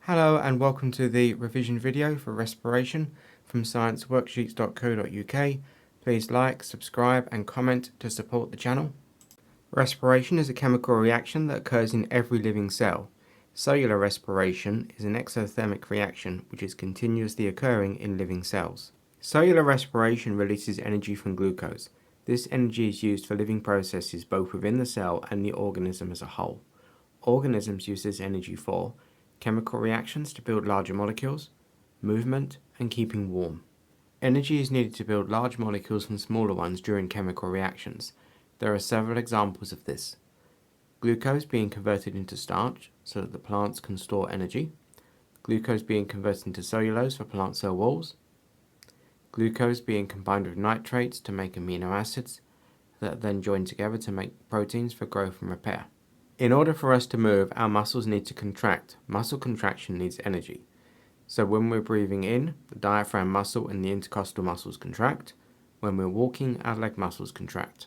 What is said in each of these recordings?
Hello and welcome to the revision video for respiration from scienceworksheets.co.uk. Please like, subscribe and comment to support the channel. Respiration is a chemical reaction that occurs in every living cell. Cellular respiration is an exothermic reaction which is continuously occurring in living cells. Cellular respiration releases energy from glucose. This energy is used for living processes both within the cell and the organism as a whole. Organisms use this energy for chemical reactions to build larger molecules, movement, and keeping warm. Energy is needed to build large molecules from smaller ones during chemical reactions. There are several examples of this. Glucose being converted into starch so that the plants can store energy. Glucose being converted into cellulose for plant cell walls. Glucose being combined with nitrates to make amino acids that then join together to make proteins for growth and repair. In order for us to move, our muscles need to contract. Muscle contraction needs energy. So when we're breathing in, the diaphragm muscle and the intercostal muscles contract. When we're walking, our leg muscles contract.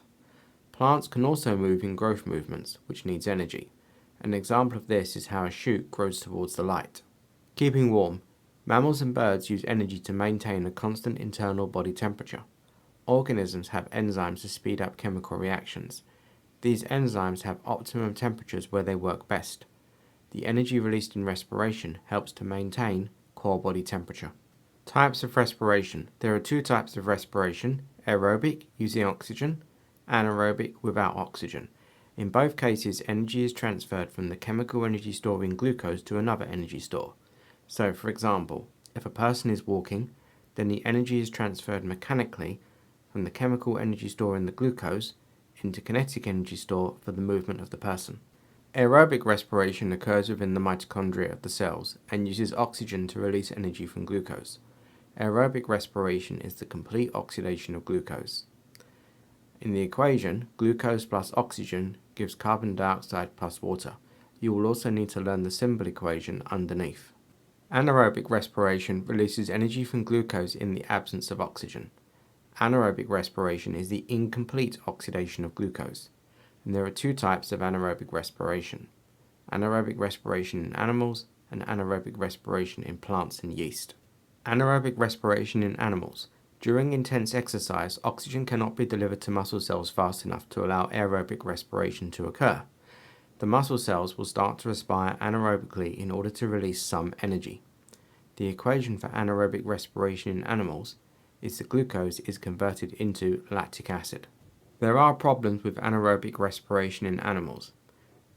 Plants can also move in growth movements, which needs energy. An example of this is how a shoot grows towards the light. Keeping warm. Mammals and birds use energy to maintain a constant internal body temperature. Organisms have enzymes to speed up chemical reactions. These enzymes have optimum temperatures where they work best. The energy released in respiration helps to maintain core body temperature. Types of respiration. There are two types of respiration: aerobic, using oxygen, anaerobic, without oxygen. In both cases, energy is transferred from the chemical energy store in glucose to another energy store. So, for example, if a person is walking, then the energy is transferred mechanically from the chemical energy store in the glucose into kinetic energy store for the movement of the person. Aerobic respiration occurs within the mitochondria of the cells and uses oxygen to release energy from glucose. Aerobic respiration is the complete oxidation of glucose. In the equation, glucose plus oxygen gives carbon dioxide plus water. You will also need to learn the symbol equation underneath. Anaerobic respiration releases energy from glucose in the absence of oxygen. Anaerobic respiration is the incomplete oxidation of glucose. And there are two types of anaerobic respiration: anaerobic respiration in animals and anaerobic respiration in plants and yeast. Anaerobic respiration in animals. During intense exercise, oxygen cannot be delivered to muscle cells fast enough to allow aerobic respiration to occur. The muscle cells will start to respire anaerobically in order to release some energy. The equation for anaerobic respiration in animals is that glucose is converted into lactic acid. There are problems with anaerobic respiration in animals.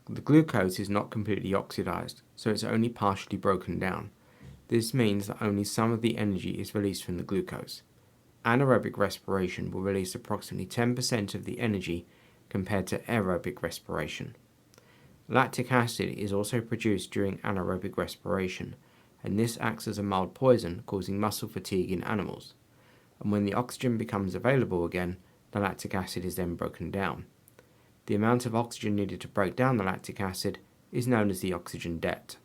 The glucose is not completely oxidized, so it's only partially broken down. This means that only some of the energy is released from the glucose. Anaerobic respiration will release approximately 10% of the energy compared to aerobic respiration. Lactic acid is also produced during anaerobic respiration, and this acts as a mild poison, causing muscle fatigue in animals. And when the oxygen becomes available again, the lactic acid is then broken down. The amount of oxygen needed to break down the lactic acid is known as the oxygen debt.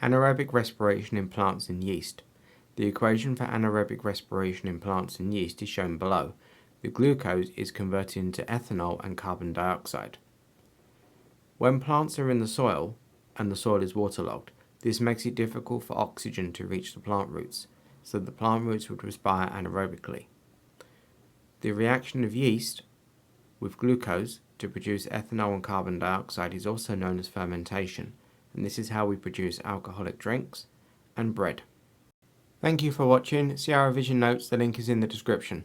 Anaerobic respiration in plants and yeast. The equation for anaerobic respiration in plants and yeast is shown below. The glucose is converted into ethanol and carbon dioxide. When plants are in the soil and the soil is waterlogged, this makes it difficult for oxygen to reach the plant roots, so the plant roots would respire anaerobically. The reaction of yeast with glucose to produce ethanol and carbon dioxide is also known as fermentation, and this is how we produce alcoholic drinks and bread. Thank you for watching. See our revision notes, the link is in the description.